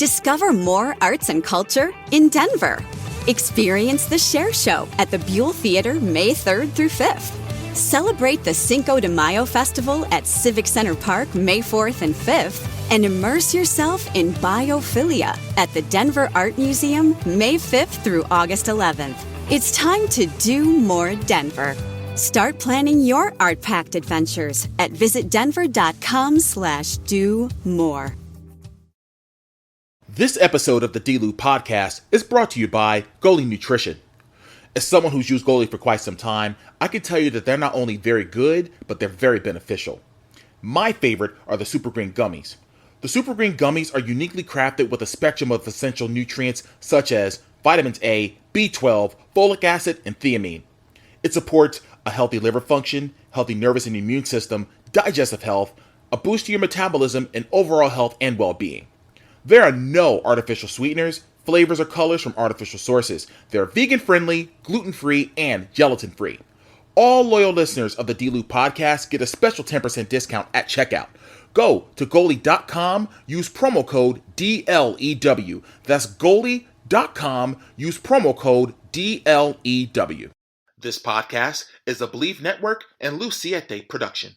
Discover more arts and culture in Denver. Experience the Share Show at the Buell Theater May 3rd through 5th. Celebrate the Cinco de Mayo Festival at Civic Center Park May 4th and 5th. And immerse yourself in biophilia at the Denver Art Museum May 5th through August 11th. It's time to do more Denver. Start planning your art-packed adventures at visitdenver.com/do-more. This episode of the D-Lew Podcast is brought to you by Goalie Nutrition. As someone who's used Goalie for quite some time, I can tell you that they're not only very good, but they're very beneficial. My favorite are the Super Green Gummies. The Super Green Gummies are uniquely crafted with a spectrum of essential nutrients such as vitamins A, B12, folic acid, and thiamine. It supports a healthy liver function, healthy nervous and immune system, digestive health, a boost to your metabolism, and overall health and well-being. There are no artificial sweeteners, flavors, or colors from artificial sources. They're vegan-friendly, gluten-free, and gelatin-free. All loyal listeners of the D-Lew Podcast get a special 10% discount at checkout. Go to goalie.com, use promo code DLEW. That's goalie.com, use promo code DLEW. This podcast is a Believe Network and Siete production.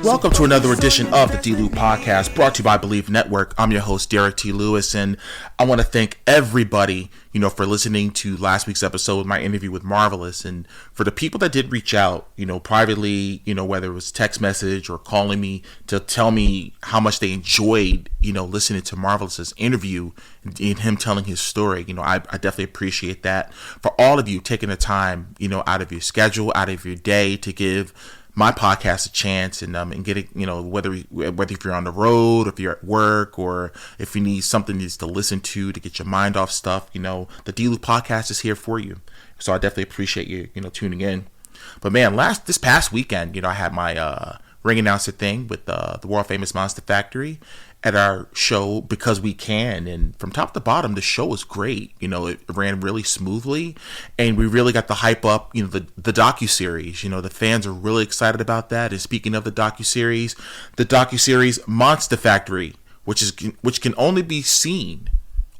Welcome to another edition of the D-Lew Podcast, brought to you by Believe Network. I'm your host, Derrick T. Lewis, and I want to thank everybody, for listening to last week's episode with my interview with Marvelous. And for the people that did reach out, privately, whether it was text message or calling me to tell me how much they enjoyed, listening to Marvelous's interview and him telling his story, I definitely appreciate that. For all of you taking the time, out of your schedule, out of your day to give my podcast a chance and get it, whether if you're on the road, or if you're at work, or if you need something to listen to get your mind off stuff, the D-Lew Podcast is here for you. So I definitely appreciate you, tuning in. But man, this past weekend, I had my ring announcer thing with the world famous Monster Factory at our show Because We Can, and from top to bottom the show was great. It ran really smoothly, and we really got the hype up, the docuseries. The fans are really excited about that. And speaking of the docuseries Monster Factory, which can only be seen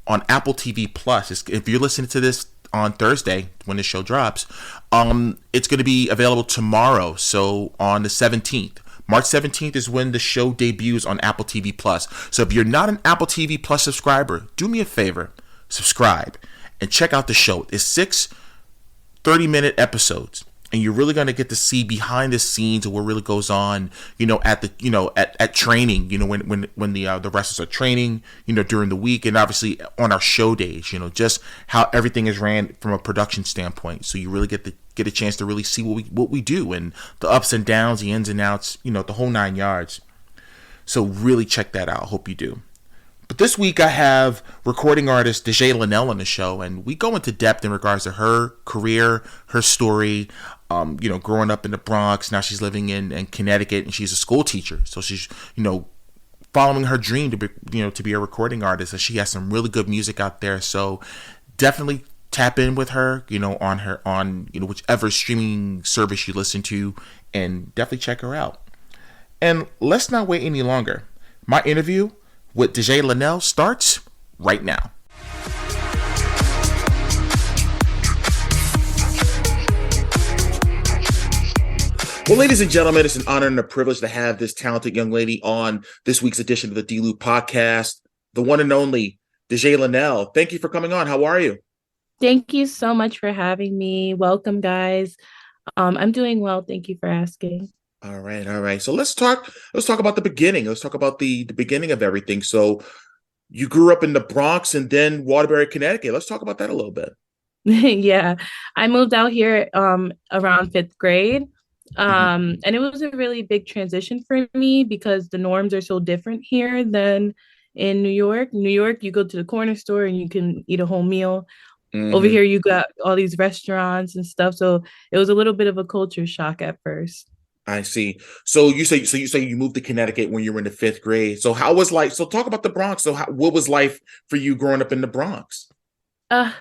on Apple TV Plus. If you're listening to this on Thursday when the show drops, it's going to be available tomorrow, so on the 17th. March 17th is when the show debuts on Apple TV Plus. So if you're not an Apple TV Plus subscriber, do me a favor, subscribe and check out the show. It's 6 30-minute episodes, and you're really going to get to see behind the scenes of what really goes on, at the, at training, when the wrestlers are training, during the week, and obviously on our show days, just how everything is ran from a production standpoint. So you really get a chance to really see what we do, and the ups and downs, the ins and outs, the whole 9 yards. So really check that out. Hope you do. But this week I have recording artist Dajee Lynell on the show, and we go into depth in regards to her career, her story, growing up in the Bronx. Now she's living in Connecticut, and she's a school teacher. So she's, following her dream to be a recording artist, and she has some really good music out there. So definitely tap in with her, on whichever streaming service you listen to, and definitely check her out. And let's not wait any longer. My interview with Dajee Lynell starts right now. Well, ladies and gentlemen, it's an honor and a privilege to have this talented young lady on this week's edition of the D-Lew Podcast, the one and only Dajee Lynell. Thank you for coming on. How are you? Thank you so much for having me. Welcome, guys. I'm doing well. Thank you for asking. All right. So let's talk about the beginning. Let's talk about the beginning of everything. So you grew up in the Bronx and then Waterbury, Connecticut. Let's talk about that a little bit. Yeah, I moved out here around fifth grade. And it was a really big transition for me because the norms are so different here than in New York. New York, you go to the corner store and you can eat a whole meal. Over Mm-hmm. here, you got all these restaurants and stuff. So it was a little bit of a culture shock at first. I see. So you say you moved to Connecticut when you were in the fifth grade. So how was life? So talk about the Bronx. So what was life for you growing up in the Bronx? Uh,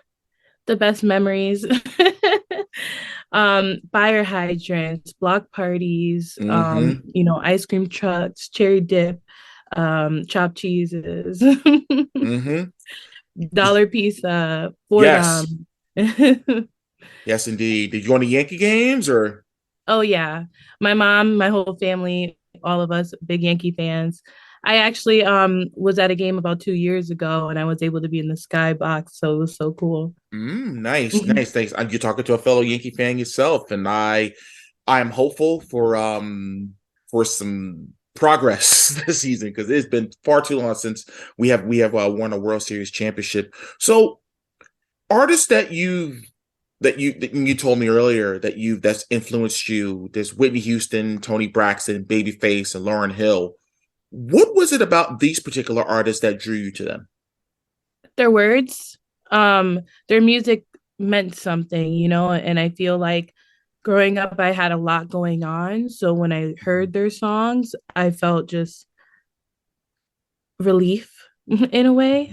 the best memories. Fire hydrants, block parties, Mm-hmm. ice cream trucks, cherry dip, chopped cheeses, Mm-hmm. dollar pizza, Yes. Fordham. Yes, indeed. Did you go to Yankee games or? Oh yeah. My mom, my whole family, all of us big Yankee fans. I actually was at a game about 2 years ago and I was able to be in the skybox, so it was so cool. Nice, nice. Thanks. You're talking to a fellow Yankee fan yourself, and I am hopeful for some progress this season because it's been far too long since we have won a World Series championship. So artists that you told me earlier that's influenced you. There's Whitney Houston, Tony Braxton, Babyface, and Lauryn Hill. What was it about these particular artists that drew you to them? Their words, their music meant something, and I feel like growing up I had a lot going on. So when I heard their songs, I felt just relief in a way.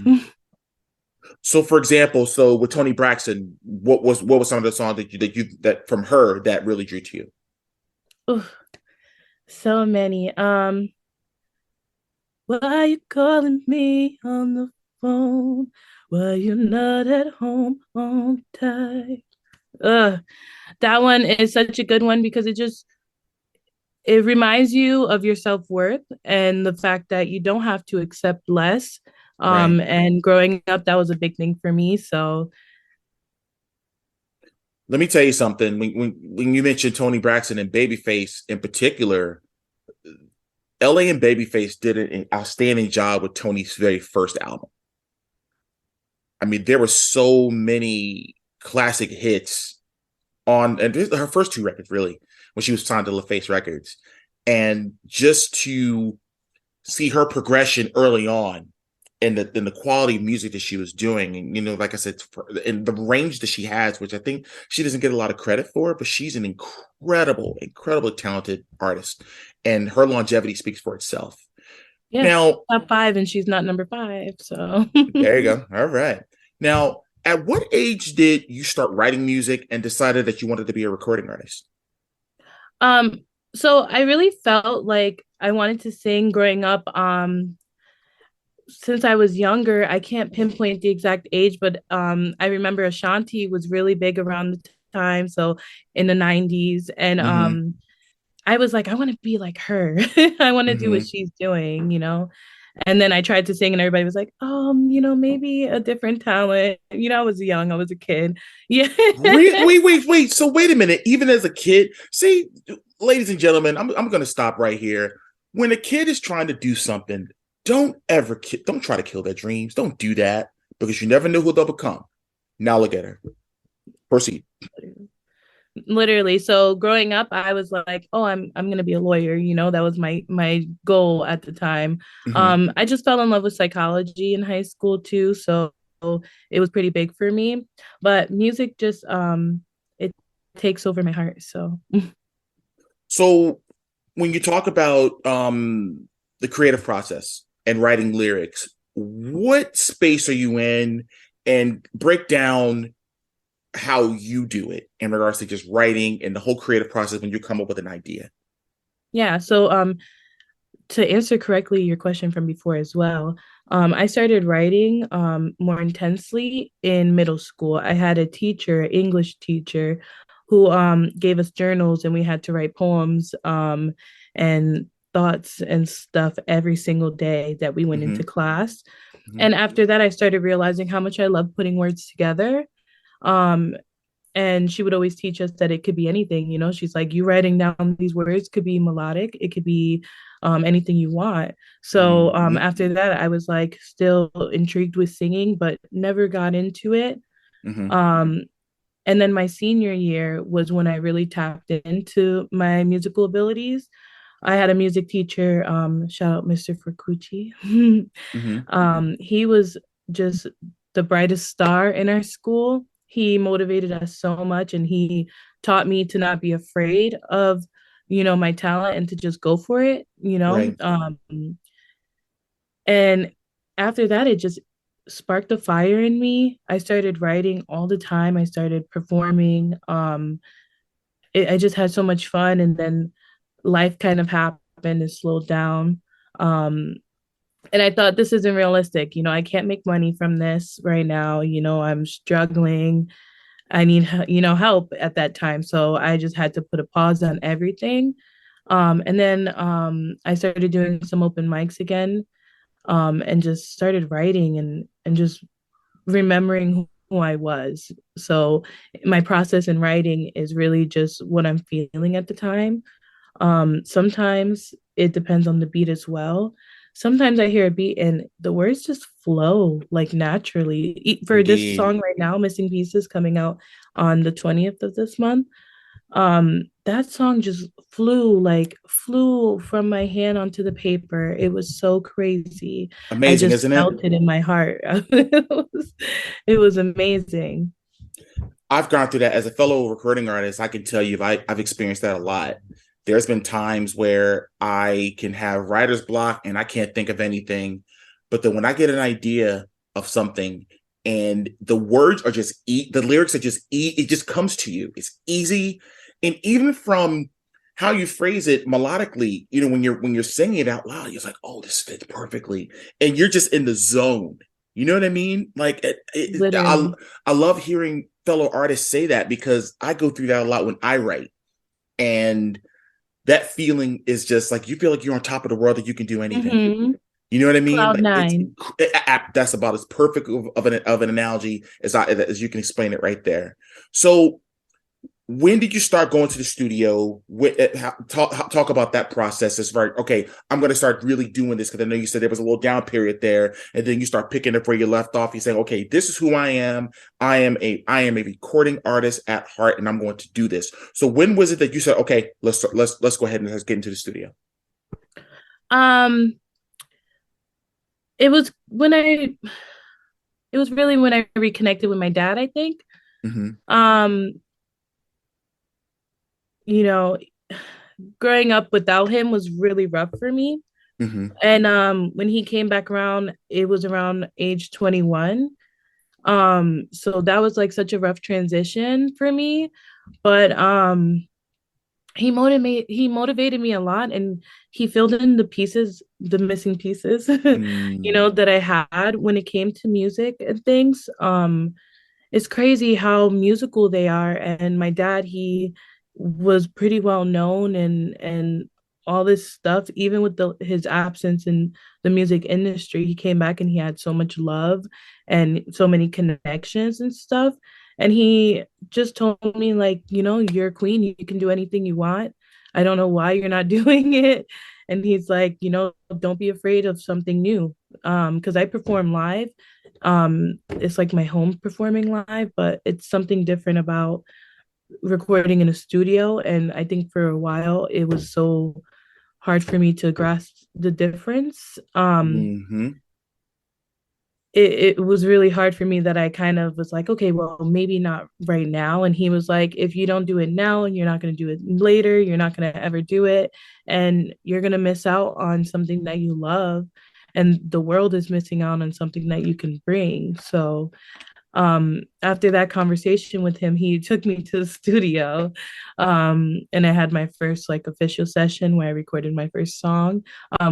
So, for example, so with Tony Braxton, what was some of the songs that from her that really drew to you? Ooh, so many. Why are you calling me on the phone? Why you not at home on time? Ugh, that one is such a good one because it reminds you of your self-worth and the fact that you don't have to accept less. Right. And growing up, that was a big thing for me. So Let me tell you something. When you mentioned Tony Braxton and Babyface in particular, LA and Babyface did an outstanding job with Tony's very first album. I mean, there were so many classic hits on, and this is her first two records, really, when she was signed to LaFace Records. And just to see her progression early on and the quality of music that she was doing, and like I said, and the range that she has, which I think she doesn't get a lot of credit for, but she's an incredibly talented artist, and her longevity speaks for itself. yeah, Now, top five, and she's not number five. So there you go. All right. Now, at what age did you start writing music and decided that you wanted to be a recording artist? um, so I really felt like I wanted to sing growing up. Since I was younger, I can't pinpoint the exact age, but I remember Ashanti was really big around the time, so in the 90s. And Mm-hmm. I was like, I want to be like her. I want to do what Mm-hmm. she's doing. And then I tried to sing, and everybody was like, maybe a different talent. I was young, I was a kid. Yeah. Wait. So wait a minute. Even as a kid, see, ladies and gentlemen, I'm going to stop right here. When a kid is trying to do something, don't try to kill their dreams. Don't do that because you never know who they'll become. Now look at her. Proceed. Literally. So growing up, I was like, oh, I'm gonna be a lawyer. That was my goal at the time. Mm-hmm. I just fell in love with psychology in high school too, so it was pretty big for me. But music just it takes over my heart. So So when you talk about the creative process and writing lyrics, what space are you in, and break down how you do it in regards to just writing and the whole creative process when you come up with an idea? yeah. So to answer correctly your question from before as well, I started writing more intensely in middle school. I had a teacher, English teacher, who gave us journals and we had to write poems and thoughts and stuff every single day that we went Mm-hmm. into class. Mm-hmm. And after that, I started realizing how much I love putting words together. Um, and she would always teach us that it could be anything. She's like, you writing down these words could be melodic, it could be anything you want. So Mm-hmm. after that, I was like still intrigued with singing, but never got into it. Mm-hmm. um and then my senior year was when I really tapped into my musical abilities. I had a music teacher, shout out Mr. Fukuchi. Mm-hmm. He was just the brightest star in our school. He motivated us so much, and he taught me to not be afraid of, my talent and to just go for it, Right. and after that, it just sparked a fire in me. I started writing all the time. I started performing. I just had so much fun, and then life kind of happened and slowed down. Um, and I thought, this isn't realistic. I can't make money from this right now. I'm struggling. I need, help at that time. So I just had to put a pause on everything. And then I started doing some open mics again, and just started writing and just remembering who I was. So my process in writing is really just what I'm feeling at the time. Sometimes it depends on the beat as well. Sometimes I hear a beat and the words just flow like naturally. For this Indeed. song right now, Missing Pieces, coming out on the 20th of this month, that song just flew from my hand onto the paper. It was so crazy. I Amazing, just isn't it? felt it in my heart. It was amazing. I've gone through that as a fellow recording artist. I can tell you, I've experienced that a lot. There's been times where I can have writer's block and I can't think of anything. But then when I get an idea of something and the words are just the lyrics are just it just comes to you. It's easy. And even from how you phrase it melodically, when you're singing it out loud, you're like, oh, this fits perfectly. And you're just in the zone. You know what I mean? Like Literally. I love hearing fellow artists say that because I go through that a lot when I write. And that feeling is just like you feel like you're on top of the world, that you can do anything. Mm-hmm. You know what I mean? Cloud Like nine. that's about as perfect of an analogy as you can explain it right there. So when did you start going to the studio? Talk about that process. As far, okay, I'm going to start really doing this, because I know you said there was a little down period there, and then you start picking up where you left off. You say, okay, this is who I am. I am a recording artist at heart, and I'm going to do this. So when was it that you said, okay, let's go ahead and let's get into the studio? Um, it was really when I reconnected with my dad, I think. Mm-hmm. You know, growing up without him was really rough for me. Mm-hmm. And when he came back around, it was around age 21. So that was like such a rough transition for me. But he motivated me a lot, and he filled in the missing pieces, Mm. that I had when it came to music and things. It's crazy how musical they are. And my dad, he was pretty well known and all this stuff. Even with his absence in the music industry, he came back and he had so much love and so many connections and stuff. And he just told me, like, you're a queen, you can do anything you want. I don't know why you're not doing it. And he's like, don't be afraid of something new. Because I perform live. It's like my home performing live, but it's something different about recording in a studio. And I think for a while it was so hard for me to grasp the difference. Mm-hmm. It was really hard for me that I kind of was like, okay, well, maybe not right now. And he was like, if you don't do it now, and you're not going to do it later, you're not going to ever do it. And you're going to miss out on something that you love. And the world is missing out on something that you can bring. So after that conversation with him, he took me to the studio, and I had my first like official session where I recorded my first song,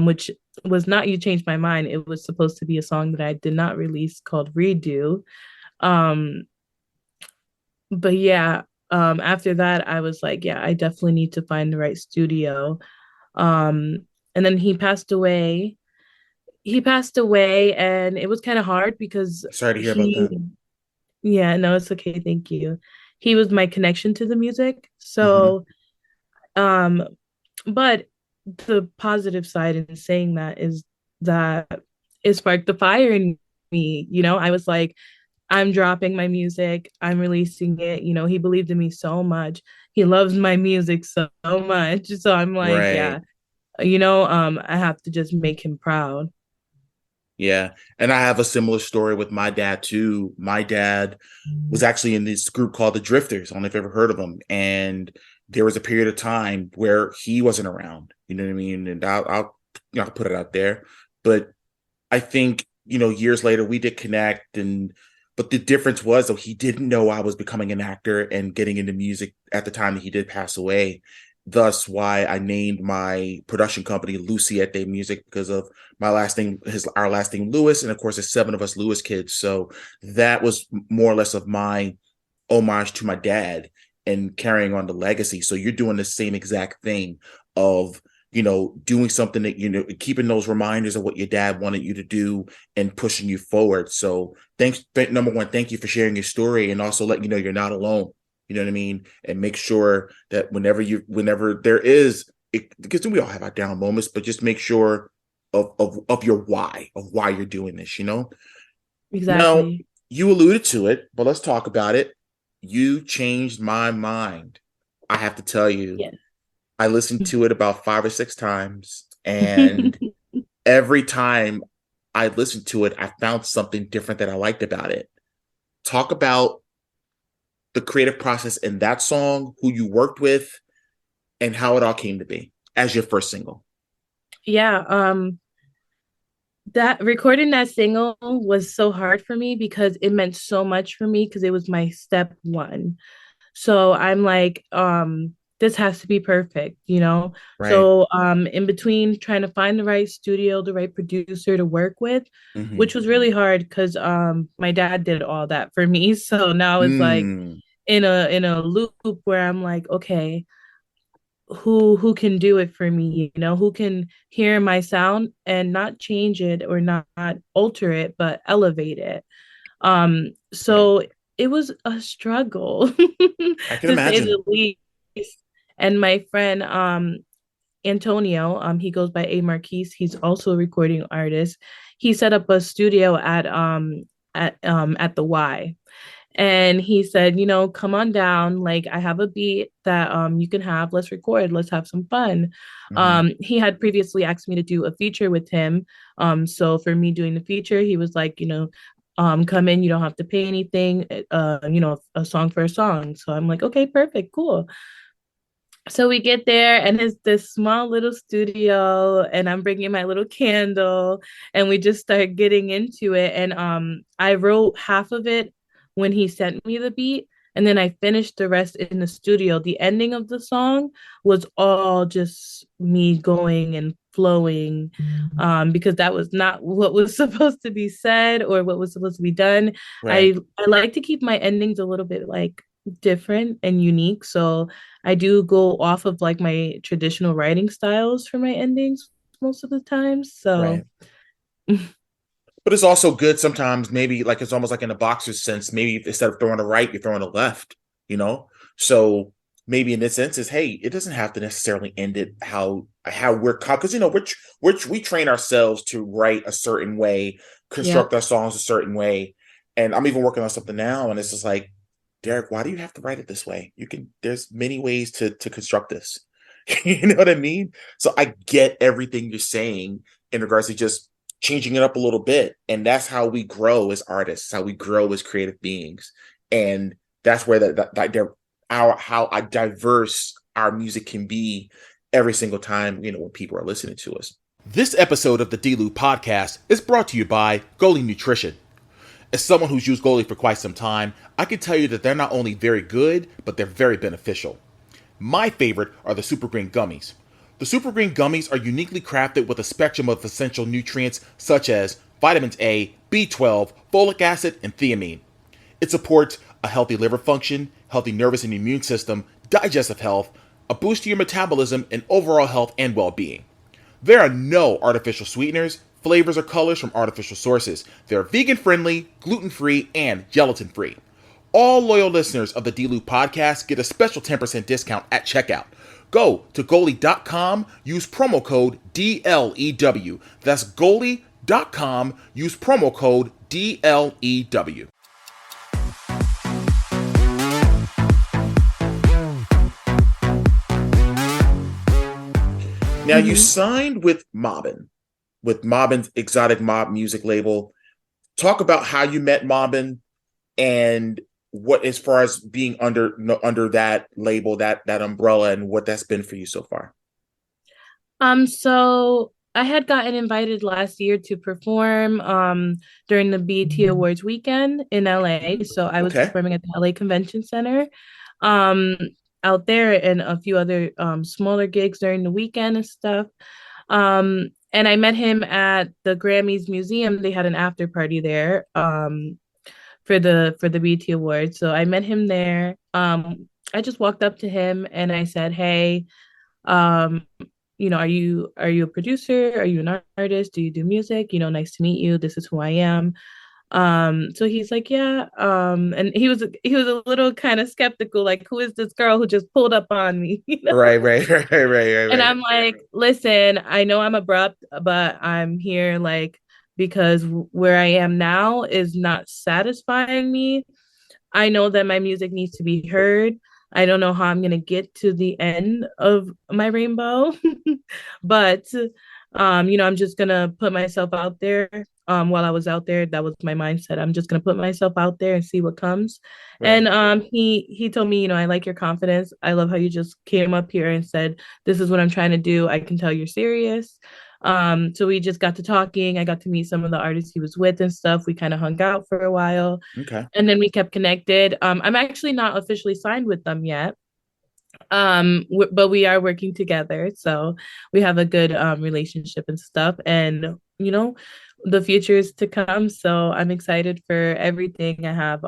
which was not You Changed My Mind. It was supposed to be a song that I did not release called Redo. um but yeah, after that I was like, yeah, I definitely need to find the right studio. And then he passed away, and it was kind of hard because Sorry to hear about he that. yeah, no, it's okay. Thank you. He was my connection to the music. Mm-hmm. So, um, but the positive side in saying that is that it sparked the fire in me. I was like, I'm dropping my music, I'm releasing it. He believed in me so much. He loves my music so much. So I'm like, yeah, Right. I have to just make him proud. Yeah. And I have a similar story with my dad too. My dad was actually in this group called the Drifters. I don't know if you've ever heard of them. And there was a period of time where he wasn't around. You know what I mean? And I'll put it out there. But I think, years later we did connect, but the difference was, though, he didn't know I was becoming an actor and getting into music at the time that he did pass away. Thus why I named my production company Siete Music, because of my last name, our last name Lewis, and of course there's 7 of us Lewis kids. So that was more or less of my homage to my dad and carrying on the legacy. So you're doing the same exact thing of, doing something that, keeping those reminders of what your dad wanted you to do and pushing you forward. So number one, thank you for sharing your story, and also let you know you're not alone. You know what I mean? And make sure that whenever there is, because we all have our down moments, but just make sure of your why, of why you're doing this, Exactly. Now, you alluded to it, but let's talk about it. You changed my mind. I have to tell you, yes. I listened to it about 5 or 6 times, and every time I listened to it, I found something different that I liked about it. Talk about the creative process in that song, who you worked with, and how it all came to be as your first single. Yeah, that recording that single was so hard for me because it meant so much for me, because it was my step 1. So I'm like, this has to be perfect, Right. So in between trying to find the right studio, the right producer to work with, which was really hard because my dad did all that for me. So now it's like in a loop where I'm like, okay, who can do it for me, who can hear my sound and not change it or not alter it, but elevate it. So it was a struggle I can imagine. say the least. And my friend Antonio, he goes by A Marquise, he's also a recording artist. He set up a studio at the Y. And he said, come on down. Like, I have a beat that you can have. Let's record. Let's have some fun. He had previously asked me to do a feature with him. So for me doing the feature, he was like, come in. You don't have to pay anything. A song for a song. So I'm like, okay, perfect, cool. So we get there, and it's this small little studio, and I'm bringing my little candle, and we just start getting into it. And I wrote half of it when he sent me the beat, and then I finished the rest in the studio. The ending of the song was all just me going and flowing, because that was not what was supposed to be said or what was supposed to be done. Right. I like to keep my endings a little bit like different and unique, so I do go off of like my traditional writing styles for my endings most of the time. So But it's also good sometimes, maybe like it's almost like in a boxer's sense, maybe instead of throwing a right, you're throwing a left, So maybe in this instance, hey, it doesn't have to necessarily end it how we're, because we train ourselves to write a certain way, construct our songs a certain way. And I'm even working on something now, and it's just like, Derrick, why do you have to write it this way? There's many ways to construct this. You know what I mean? So I get everything you're saying in regards to just changing it up a little bit. And that's how we grow as artists, how we grow as creative beings. And that's where how diverse our music can be every single time, when people are listening to us. This episode of the D-Lew Podcast is brought to you by Goalie Nutrition. As someone who's used Goalie for quite some time, I can tell you that they're not only very good, but they're very beneficial. My favorite are the Super Green Gummies. The Super Green Gummies are uniquely crafted with a spectrum of essential nutrients such as vitamins A, B12, folic acid, and thiamine. It supports a healthy liver function, healthy nervous and immune system, digestive health, a boost to your metabolism, and overall health and well-being. There are no artificial sweeteners, flavors, or colors from artificial sources. They're vegan-friendly, gluten-free, and gelatin-free. All loyal listeners of the D-Lew Podcast get a special 10% discount at checkout. Go to goalie.com, use promo code DLEW. That's goalie.com, use promo code DLEW. Now, you signed with Mobbin. with Mobbin's Exotic Mob music label. Talk about how you met Mobbin and what, as far as being under that label, that umbrella, and what that's been for you so far. So I had gotten invited last year to perform during the BET Awards weekend in LA. So I was Okay. performing at the LA Convention Center um out there, and a few other smaller gigs during the weekend and stuff. And I met him at the Grammys Museum. They had an after party there for the BET Awards. So I met him there. I just walked up to him and I said, "Hey, um, are you a producer? Are you an artist? Do you do music? Nice to meet you. This is who I am." So he's like, "Yeah." And he was a little kind of skeptical, like, "Who is this girl who just pulled up on me?" Right, right, right, right, right, And right. I'm like, "Listen, I know I'm abrupt, but I'm here like because where I am now is not satisfying me. I know that my music needs to be heard. I don't know how I'm gonna get to the end of my rainbow, but I'm just gonna put myself out there. While I was out there, that was my mindset. I'm just gonna put myself out there and see what comes." Right. And he told me, "I like your confidence. I love how you just came up here and said, 'This is what I'm trying to do.' I can tell you're serious." So we just got to talking. I got to meet some of the artists he was with and stuff. We kind of hung out for a while, Okay. and then we kept connected. I'm actually not officially signed with them yet, but we are working together, so we have a good relationship and stuff. And the future is to come, so I'm excited for everything. I have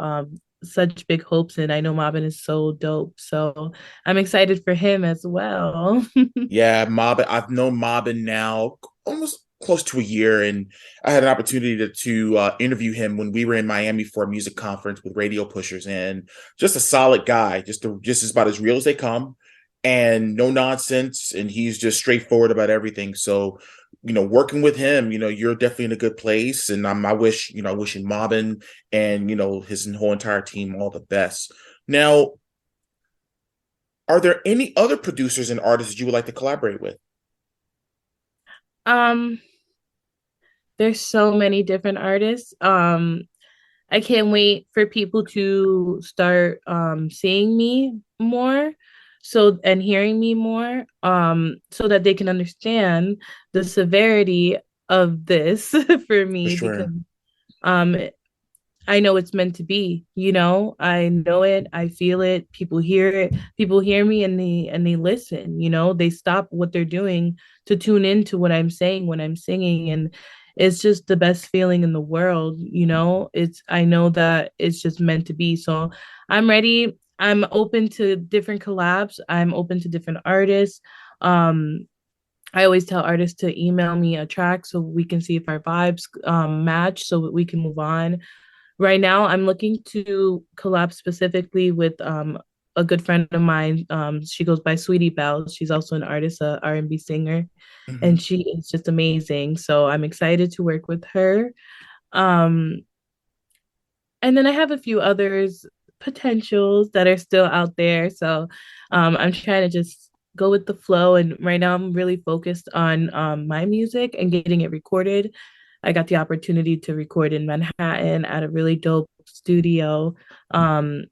such big hopes, and I know Marvin is so dope, so I'm excited for him as well. Yeah, Mobbin. I've known Mobbin now almost close to a year, and I had an opportunity to interview him when we were in Miami for a music conference with Radio Pushers, and just a solid guy, just as about as real as they come, and no nonsense, and he's just straightforward about everything. So, working with him, you're definitely in a good place, and wishing Mobbin and his whole entire team all the best. Now, are there any other producers and artists you would like to collaborate with? um there's so many different artists. I can't wait for people to start seeing me more, and hearing me more, so that they can understand the severity of this for For me, because sure. um I know it's meant to be, I know it, I feel it, people hear it, people hear me, and they listen, they stop what they're doing to tune into what I'm saying when I'm singing. And it's just the best feeling in the world. I know that it's just meant to be. So I'm ready. I'm open to different collabs. I'm open to different artists. Um, I always tell artists to email me a track so we can see if our vibes match so we can move on. Right now, I'm looking to collab specifically with a good friend of mine. She goes by Sweetie Belle. She's also an artist, a R&B singer, Mhm. and she is just amazing. So I'm excited to work with her. Um, and then I have a few others potentials that are still out there. So I'm trying to just go with the flow. And right now, I'm really focused on my music and getting it recorded. I got the opportunity to record in Manhattan at a really dope studio, um,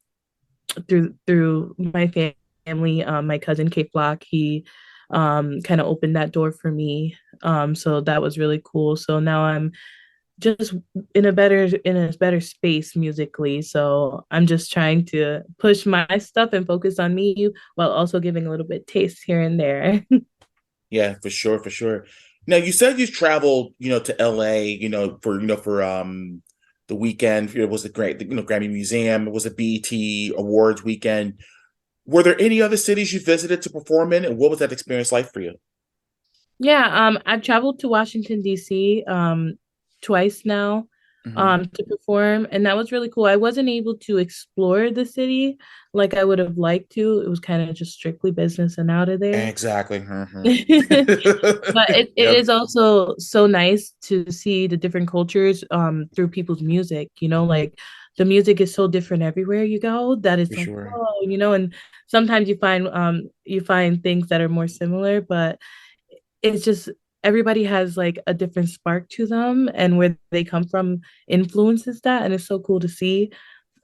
through my family. My cousin Kate Block, he kind of opened that door for me. So that was really cool. So now I'm just in a better space musically. So I'm just trying to push my stuff and focus on me while also giving a little bit taste here and there. Yeah, for sure, for sure. Now, you said you traveled, to LA, for the weekend. It was a great, Grammy Museum. It was a BET Awards weekend. Were there any other cities you visited to perform in, and what was that experience like for you? Yeah, I've traveled to Washington, D.C. Twice now Hmm. to perform, and that was really cool. I wasn't able to explore the city like I would have liked to. It was kind of just strictly business and out of there. Exactly. Hmm. But it Yep, is also so nice to see the different cultures through people's music, like the music is so different everywhere you go that for it's like, sure. whoa, and sometimes you find things that are more similar, but it's just everybody has like a different spark to them, and where they come from influences that, and it's so cool to see.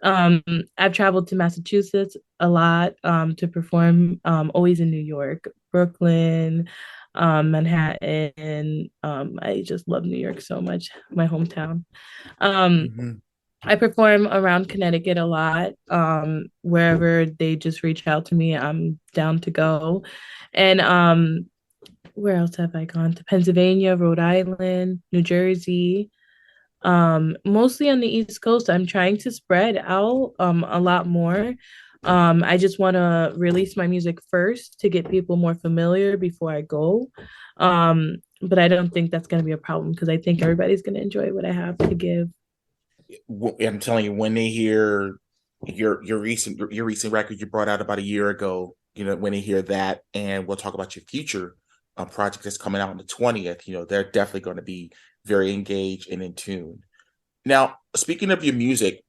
Um, I've traveled to Massachusetts a lot to perform, always in New York, Brooklyn, Manhattan. I just love New York so much, my hometown. Um, Mm-hmm. I perform around Connecticut a lot. Wherever they just reach out to me, I'm down to go. And where else have I gone? To Pennsylvania, Rhode Island, New Jersey. Mostly on the East Coast. I'm trying to spread out a lot more. I just want to release my music first to get people more familiar before I go. But I don't think that's going to be a problem because I think everybody's going to enjoy what I have to give. I'm telling you, when they hear your recent record you brought out about a year ago, when they hear that, and we'll talk about your future project that's coming out on the 20th, they're definitely going to be very engaged and in tune. Now, speaking of your music,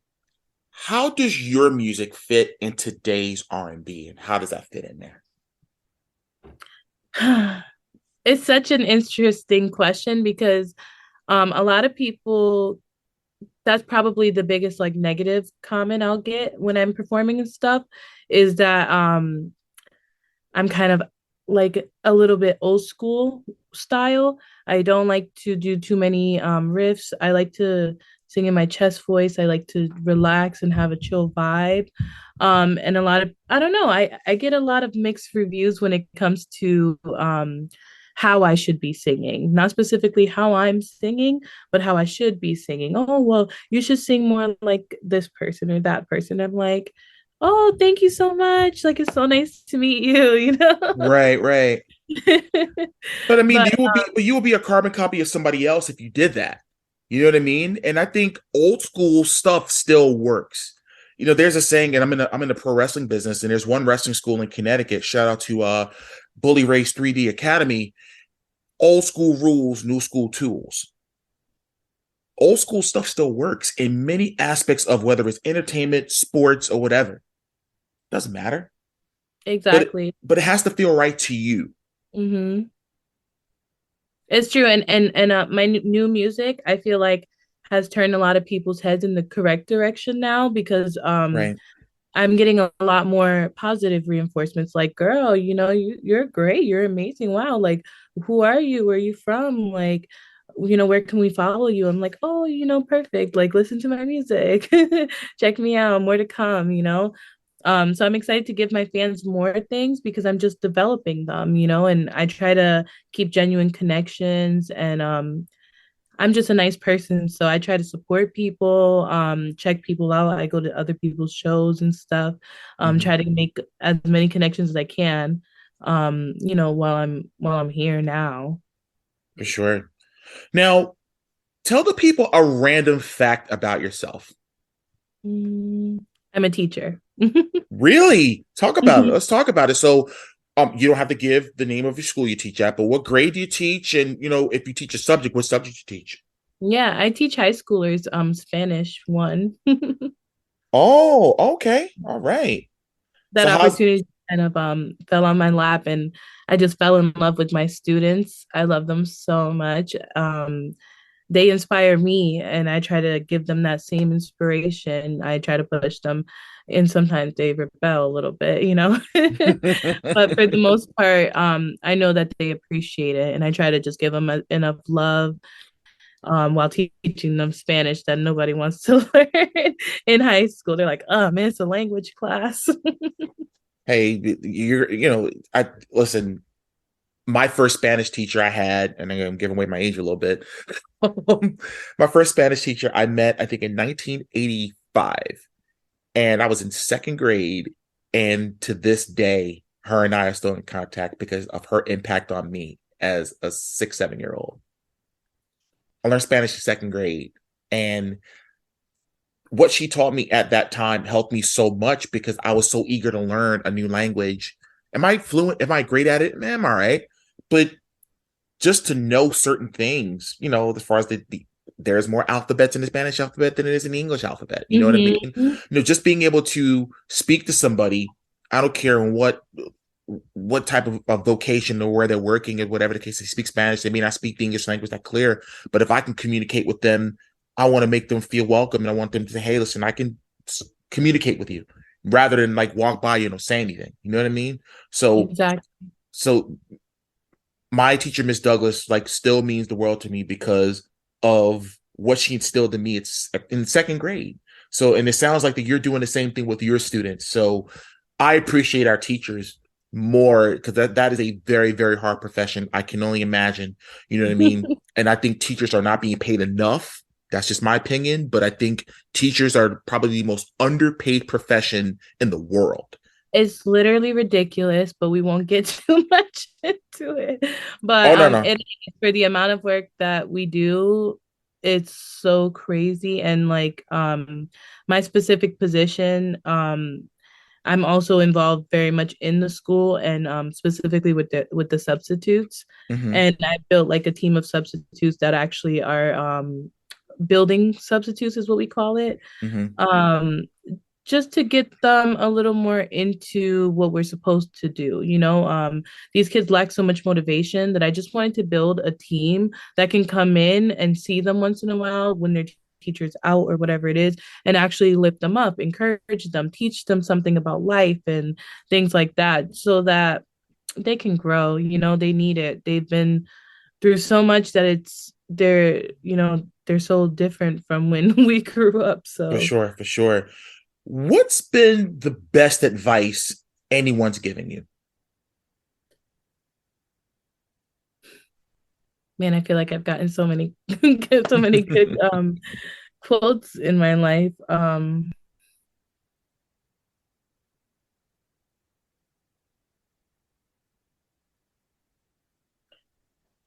how does your music fit in today's R&B, and how does that fit in there? It's such an interesting question because a lot of people, that's probably the biggest like negative comment I'll get when I'm performing and stuff, is that I'm kind of like a little bit old school style. I don't like to do too many riffs. I like to sing in my chest voice. I like to relax and have a chill vibe. And a lot of, I don't know, I get a lot of mixed reviews when it comes to how I should be singing, not specifically how I'm singing, but how I should be singing. Oh, well, you should sing more like this person or that person. I'm like, oh, thank you so much. Like, it's so nice to meet you, you know? Right, right. But I mean, But you will be a carbon copy of somebody else if you did that. You know what I mean? And I think old school stuff still works. There's a saying, and I'm in the pro wrestling business, and there's one wrestling school in Connecticut. Shout out to Bully Race 3D Academy. Old school rules, new school tools. Old school stuff still works in many aspects of whether it's entertainment, sports, or whatever. Doesn't matter. exactly. But it has to feel right to you. Mm-hmm. It's true. And my new music, I feel like, has turned a lot of people's heads in the correct direction now because Right. I'm getting a lot more positive reinforcements like, girl, you're great. You're amazing. Wow. Like, who are you? Where are you from? Like, where can we follow you? I'm like, oh, perfect. Like, listen to my music. Check me out. More to come. So I'm excited to give my fans more things because I'm just developing them, and I try to keep genuine connections and I'm just a nice person, so I try to support people, check people out. I go to other people's shows and stuff, Mm-hmm. try to make as many connections as I can, while I'm here now. For sure. Now, tell the people a random fact about yourself. I'm a teacher. Really? Talk about it. Let's talk about it. So, you don't have to give the name of your school you teach at, but what grade do you teach? And, if you teach a subject, what subject you teach? Yeah, I teach high schoolers Spanish 1. Oh, okay. All right. That So how's opportunity kind of fell on my lap, and I just fell in love with my students. I love them so much. They inspire me, and I try to give them that same inspiration. I try to push them, and sometimes they rebel a little bit. But for the most part, I know that they appreciate it, and I try to just give them enough love while teaching them Spanish that nobody wants to learn in high school. They're like, oh man, it's a language class. hey, I listen, my first Spanish teacher I had, and I'm giving away my age a little bit. My first Spanish teacher I met, I think, in 1985, and I was in second grade. And to this day, her and I are still in contact because of her impact on me as a 6, 7 year old. I learned Spanish in second grade, and what she taught me at that time helped me so much because I was so eager to learn a new language. Am I fluent? Am I great at it? Man, I'm all right. But just to know certain things, as far as there's more alphabets in the Spanish alphabet than it is in the English alphabet. You know what I mean? Mm-hmm. Just being able to speak to somebody, I don't care in what what type of vocation or where they're working or whatever the case. They speak Spanish. They may not speak the English language that clear, but if I can communicate with them, I want to make them feel welcome, and I want them to say, hey, listen, I can communicate with you rather than like walk by you and don't say anything. You know what I mean? So, Exactly. so my teacher, Miss Douglas, like still means the world to me because of what she instilled in me. It's in second grade. So, and it sounds like that you're doing the same thing with your students. So I appreciate our teachers more because that is a very, very hard profession. I can only imagine, you know what I mean? And I think teachers are not being paid enough. That's just my opinion. But I think teachers are probably the most underpaid profession in the world. It's literally ridiculous, but we won't get too much into it. But Oh, no, no. for the amount of work that we do, it's so crazy. And like my specific position, I'm also involved very much in the school and specifically with the substitutes. Mm-hmm. And I built like a team of substitutes that actually are building substitutes is what we call it. Mm-hmm. Just to get them a little more into what we're supposed to do. These kids lack so much motivation that I just wanted to build a team that can come in and see them once in a while when their teacher's out or whatever it is, and actually lift them up, encourage them, teach them something about life and things like that so that they can grow. They need it. They've been through so much that they're so different from when we grew up. For So sure, for sure. What's been the best advice anyone's given you? man, I feel like I've gotten so many so many good quotes in my life.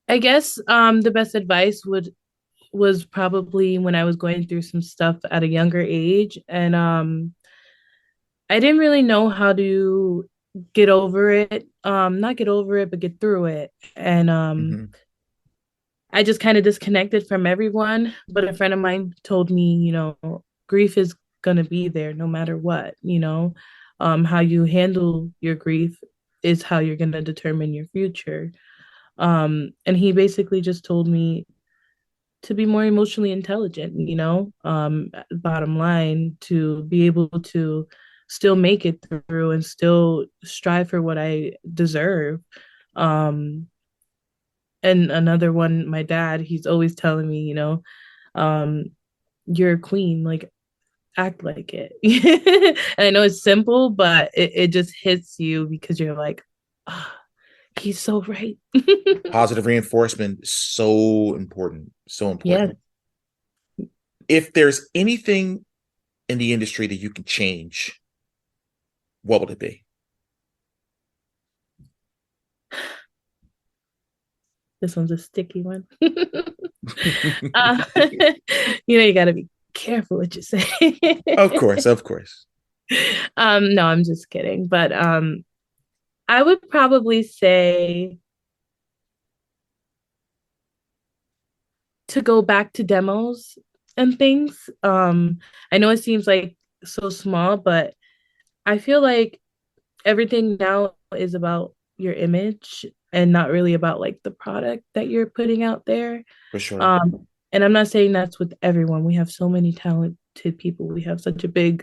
I guess the best advice was probably when I was going through some stuff at a younger age, and I didn't really know how to get over it. Not get over it, but get through it. And Mm-hmm. I just kind of disconnected from everyone. But a friend of mine told me, grief is gonna be there no matter what. How you handle your grief is how you're gonna determine your future. And he basically just told me to be more emotionally intelligent, bottom line, to be able to still make it through and still strive for what I deserve. Um, and another one, my dad, he's always telling me, um, you're a queen, like act like it. And I know it's simple, but it just hits you because you're like, oh, he's so right. Positive reinforcement is so important. So Yeah. important. If there's anything in the industry that you can change, what would it be? This one's a sticky one. uh, you got to be careful what you say. Of course, of course. No, I'm just kidding. But I would probably say to go back to demos and things. I know it seems like so small, but I feel like everything now is about your image and not really about like the product that you're putting out there. For sure. And I'm not saying that's with everyone. We have so many talented people. We have such a big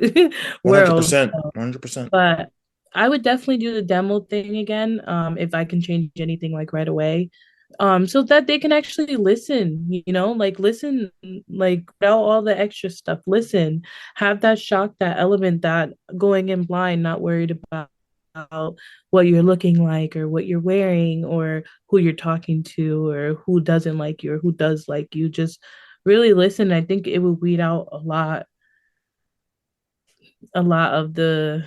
world. 100%. 100%. But I would definitely do the demo thing again, if I can change anything like right away. So that they can actually listen, like listen, like without all the extra stuff, listen, have that shock, that element, that going in blind, not worried about what you're looking like or what you're wearing or who you're talking to or who doesn't like you or who does like you. Just really listen. I think it would weed out a lot of the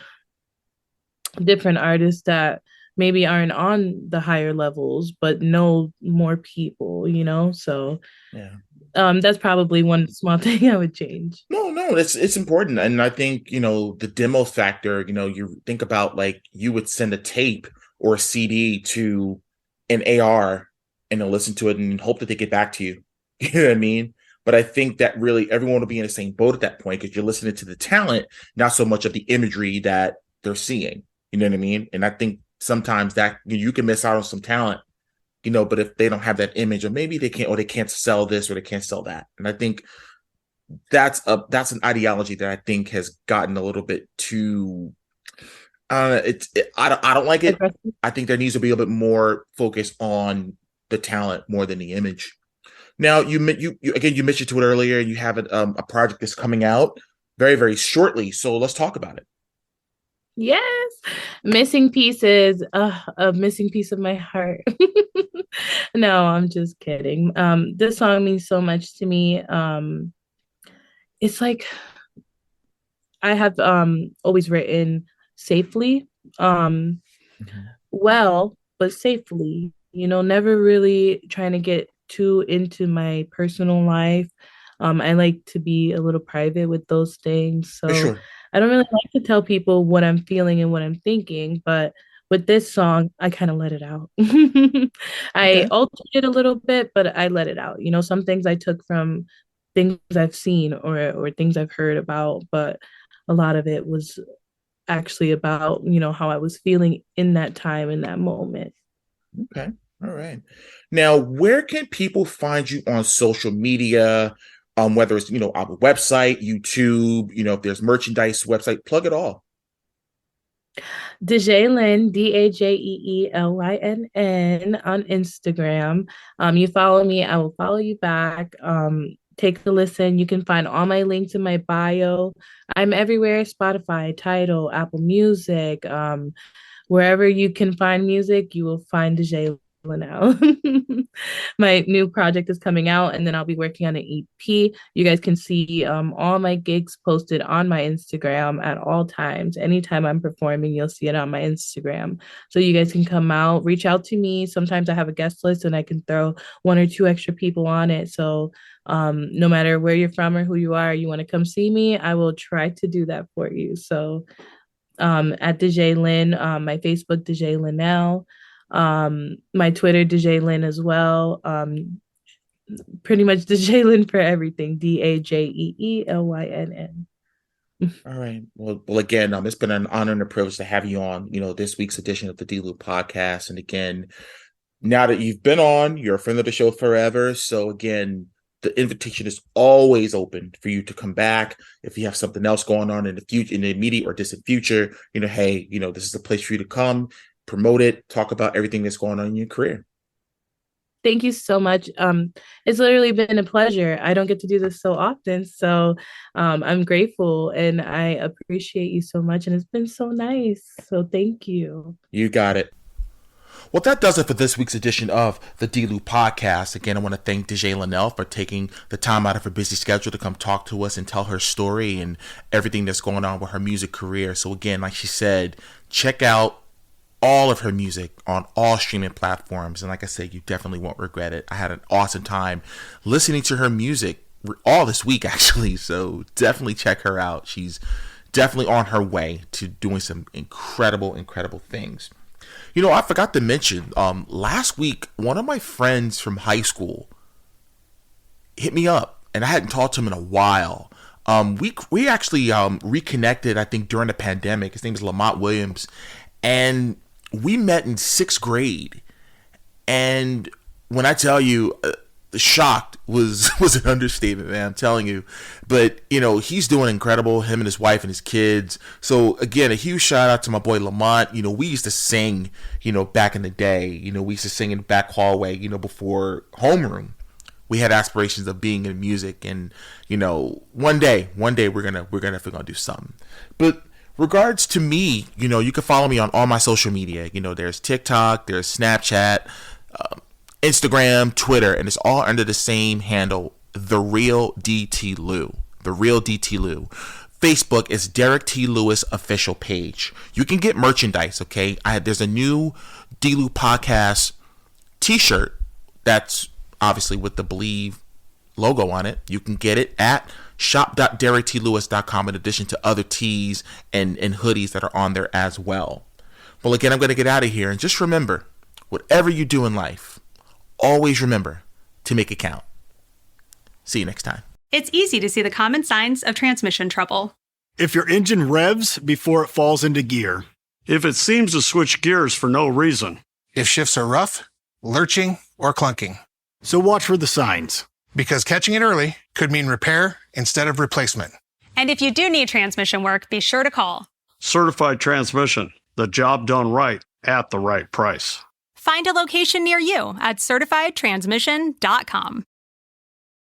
different artists that maybe aren't on the higher levels but know more people. So Yeah. that's probably one small thing I would change. No, it's important. And I think, the demo factor, you think about like you would send a tape or a CD to an AR and they'll listen to it and hope that they get back to you. You know what I mean? But I think that really everyone will be in the same boat at that point because you're listening to the talent, not so much of the imagery that they're seeing. You know what I mean? And I think sometimes that you can miss out on some talent, but if they don't have that image, or maybe they can't sell this or they can't sell that. And I think that's an ideology that I think has gotten a little bit too I don't like it. I think there needs to be a bit more focus on the talent more than the image. Now, you mentioned to it earlier. You have a project that's coming out very, very shortly. So let's talk about it. Yes, Missing Pieces, a missing piece of my heart. No, I'm just kidding. This song means so much to me. It's like I have always written safely, well, but safely. Never really trying to get too into my personal life. I like to be a little private with those things. So sure. I don't really like to tell people what I'm feeling and what I'm thinking, but with this song, I kind of let it out. I altered it a little bit, but I let it out. Some things I took from things I've seen or things I've heard about, but a lot of it was actually about, how I was feeling in that time, in that moment. Okay. All right. Now, where can people find you on social media? Whether it's, our website, YouTube, if there's merchandise website, plug it all. Dajee Lynn, DajeeLynn on Instagram. You follow me, I will follow you back. Take a listen. You can find all my links in my bio. I'm everywhere: Spotify, Tidal, Apple Music. Wherever you can find music, you will find Dajee Lynell. My new project is coming out, and then I'll be working on an EP. You guys can see all my gigs posted on my Instagram at all times. Anytime I'm performing, you'll see it on my Instagram. So you guys can come out, reach out to me. Sometimes I have a guest list and I can throw 1 or 2 extra people on it. So no matter where you're from or who you are, you want to come see me, I will try to do that for you. So at Dajee Lynn, my Facebook, Dajee Lynell, my Twitter, Dajee Lynn as well. Pretty much Dajee Lynn for everything. DajeeLynn. All right. Well, again, it's been an honor and a privilege to have you on, this week's edition of the D-Lew Podcast. And again, now that you've been on, you're a friend of the show forever. So again, the invitation is always open for you to come back. If you have something else going on in the future, in the immediate or distant future, hey, this is the place for you to come, promote it, talk about everything that's going on in your career. Thank you so much. It's literally been a pleasure. I don't get to do this so often. So I'm grateful and I appreciate you so much. And it's been so nice. So thank you. You got it. Well, that does it for this week's edition of the D-Lew Podcast. Again, I want to thank Dajee Lynell for taking the time out of her busy schedule to come talk to us and tell her story and everything that's going on with her music career. So again, like she said, check out all of her music on all streaming platforms. And like I said, you definitely won't regret it. I had an awesome time listening to her music all this week, actually. So definitely check her out. She's definitely on her way to doing some incredible, incredible things. I forgot to mention, last week, one of my friends from high school hit me up, and I hadn't talked to him in a while. We actually reconnected, I think, during the pandemic. His name is Lamont Williams, and we met in 6th grade. And when I tell you, shocked was an understatement, man. I'm telling you. But he's doing incredible, him and his wife and his kids. So again, a huge shout out to my boy Lamont. We used to sing back in the day. We used to sing in the back hallway, before homeroom. We had aspirations of being in music, and one day we're gonna do something. But regards to me, you can follow me on all my social media. There's TikTok, there's Snapchat, Instagram, Twitter, and it's all under the same handle, The Real DT Lew. The Real DT Lew. Facebook is Derrick T. Lewis official page. You can get merchandise, okay? There's a new D-Lew Podcast t-shirt that's obviously with the Believe logo on it. You can get it at shop.derricklewis.com in addition to other tees and hoodies that are on there as well. Well, again, I'm going to get out of here. And just remember, whatever you do in life, always remember to make it count. See you next time. It's easy to see the common signs of transmission trouble. If your engine revs before it falls into gear, If it seems to switch gears for no reason. If shifts are rough, lurching, or clunking. So watch for the signs. Because catching it early could mean repair instead of replacement. And if you do need transmission work, be sure to call Certified Transmission, the job done right at the right price. Find a location near you at certifiedtransmission.com.